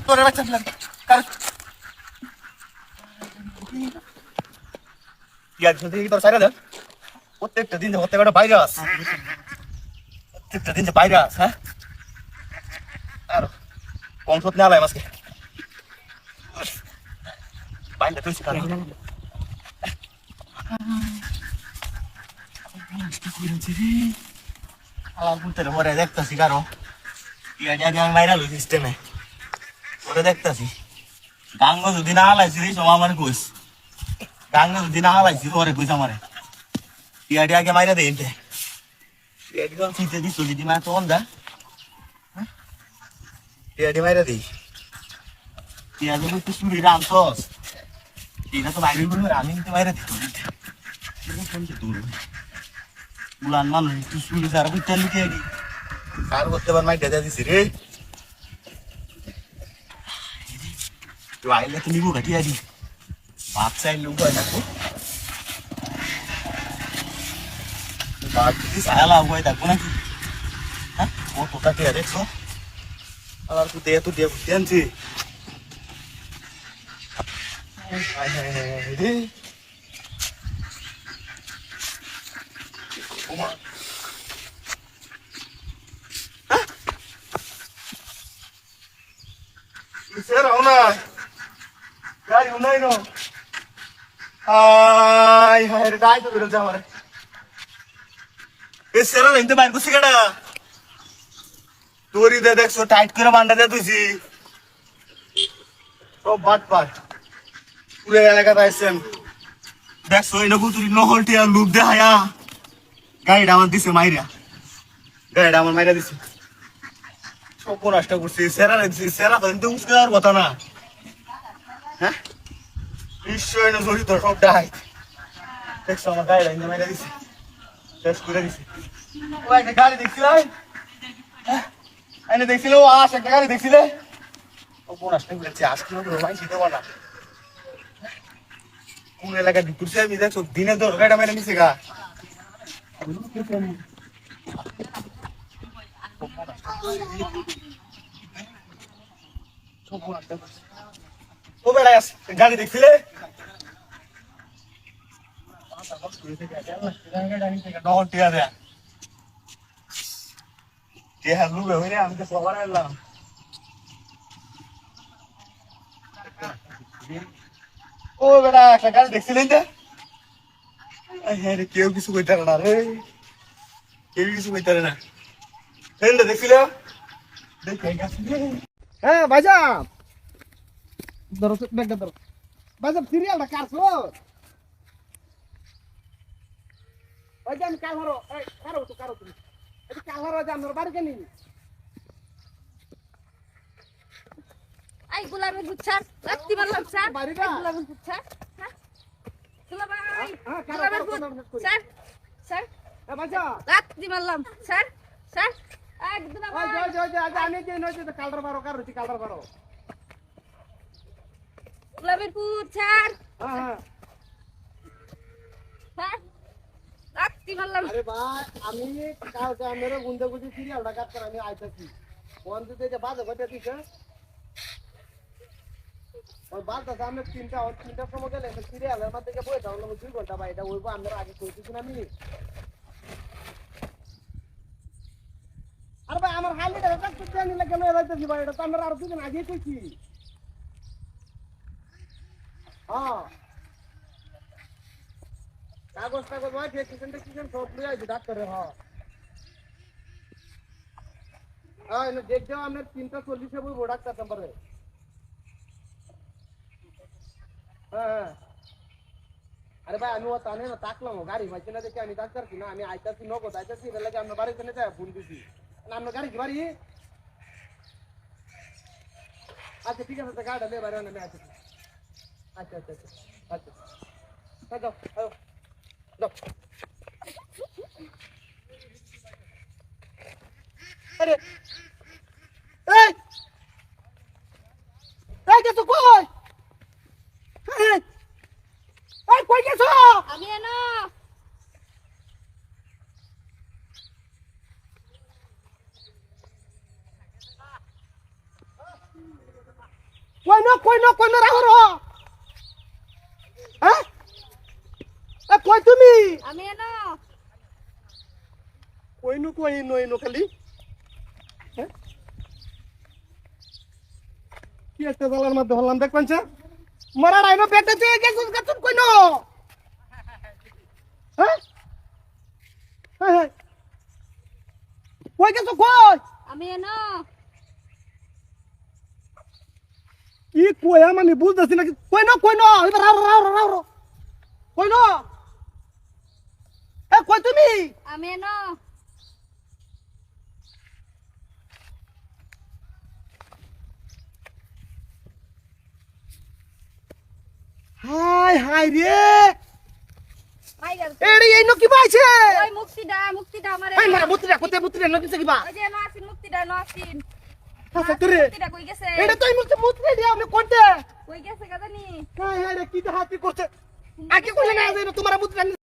তোরে বাচ্চা ফেলেন কার ইয়ার সাথে কি তোর সাইরা দেন প্রত্যেকটা দিন প্রত্যেকটা ভাইরাস প্রত্যেকটা দিন ভাইরাস হ্যাঁ আর কম সত না আলাই আজকে বাইরে তুই কার আলাম কুনতে পরে দেখতাছি কারো ইয়া জানি আমি ভাইরাল সিস্টেমে পরে দেখতাছি গাঙ্গ যদি না হালাইছি রে সময় আমার কইস গাঙ্গ যদি না হালাইছি পরে কইস আমারে ইয়াডি আগে মাইরা দে ইনতে ইয়াডি কোন চিতে দি চলি দি মা তো অন্দা ইয়াডি মাইরা দে ইয়াডি তো শুনি রামছস এটা তো বাইরে করে আমি তো মাইরা দি কোন যে দূর বুলান মানুষ তুই শুনি সারা বুঝতে লিখে দি কার করতে পার মাই দাদা দিছি রে তুই আইলে তো নিবো কাটিয়া দি বাপ চাই লোক থাকবো বাপ যদি সায়ালা হয়ে থাকবো নাকি হ্যাঁ ও তোটা কে দেখছো আর তুই দিয়ে বুঝতে আনছি রে Será una Gari unai no Ay ay dai to biro jamare E será inte বার কুছি কাটা তোরি দে দেখছো টাইট করে বান্ডা দে তুইছি ও বাট বাট পুরো এলাকাতে আইছেন দেখছো এই নকু তুই নহলটি আর লুপ দে হায়া গাইড আমার দিছে মাইরা গাইড আমার মাইরা দিছে সব নষ্ট করছি সেরা তো কিন্তু উস্কার কথা না হ্যাঁ নিশ্চয় না জড়িত সব ডাই দেখছো আমার গাইড আইনে মাইরা দিছে শেষ করে দিছে ও একটা গাড়ি দেখছিলাই হ্যাঁ আইনে দেখছিল ও আস একটা গাড়ি দেখছিলে ও নষ্ট করেছে আজকে রোমাই শিখতে পারা কোন এলাকায় ঢুকছে আমি দেখছো দিনে তো গাড়িটা মেরে নিছে গা ও বেড়া গাড়ি দেখছিলে আমি তো সবার এলাম ও বেড়া একটা গাড়ি দেখছিলেন হ্যাঁ রে কেউ কিছু কইতে না রে কেউ কিছু কইতে না দেখছিল হ্যাঁ ভাইজান ধরো ব্যাগটা ধরো ভাইজান সিরিয়ালটা কাটছো ভাইজান কালহারো এই কারো তুমি এই কালহারো যে আমার বাড়ি কেনি আই গোলামের গুচ্ছার রাত্রি মারলাম স্যার বাড়িটা গোলামের গুচ্ছার হ্যাঁ গোলাম হ্যাঁ গোলামের স্যার স্যার এ ভাইজান রাত্রি মারলাম স্যার স্যার একদম ওই আজ আমি যে নয় যে কালর বারো কালর বারো গোলামের গুচ্ছার হ্যাঁ হ্যাঁ রাত্রি মারলাম আরে ভাই আমি কালকে আমার গুন্দে গুজি সিরিয়ালটা কাট করে আমি আইতাছি কোন দিতে যে বাজে ঘটে দিছে ওই বালটা সামনে তিনটার সময় গেলে সিরিয়ালের মধ্যে যে বই তাহলে 2 ঘন্টা ভাই এটা ওইব আমরা আগে কইতেছি না আমি আরে ভাই আমার হালিটা কাজ করতে নিলে কেন এলাইতেছি ভাই এটা তো আমরা আর 2 দিন আগেই কইছি হ্যাঁ কাগজ ভাই টেকনিশিয়ান সব লিয়ে আইছি ডাক্তারে হ্যাঁ হ্যাঁ দেখ দাও আমরা 3:40 এ বইব ডাক্তার নম্বরে হ্যাঁ আরে ভাই আমি ও তানে না তাকলাম গাড়ি মাইছে না দেখে আমি ডাক্তার কি না আমি আইতাছি নগদ আইতাছি এর লাগে আমরা বাড়িতে নিতে ফোন দিছি না আমরা গাড়ি কি বাড়ি আচ্ছা ঠিক আছে গাড়ি লে বাইরে না আমি আইতাছি আচ্ছা যাও যাও আরে এই গেছো কই এই কই গেছো আমি এনো কই না রাখো রো হ্যাঁ কই তুমি আমি এনো কই নো খালি হ্যাঁ কি একটা জালার মধ্যে হলাম দেখ পাঞ্চা মরা রাইনো পেটে চেয়ে গেছুন গেছুন কই নো হ্যাঁ হ্যাঁ কই গেছো কই আমি এনো কি কই আমি বুঝতেছি না কই নো এবার রাও কই নো কই তুমি আমি এনো হাই রে টাইগার এই নো কি পাইছে ওই মুক্তিটা আমারে এই মারা মুত্রে নো দিছে কিবা ওই যে এনো আসিন মুক্তিটা আচ্ছা তোরে মুক্তিটা কই গেছে এটা তো মুত্রে দিয়া আপনি কোনতে কই গেছে গাদানি হাই রে কি হাতি করছে আকি কইলে না যে তোমার মুত্রে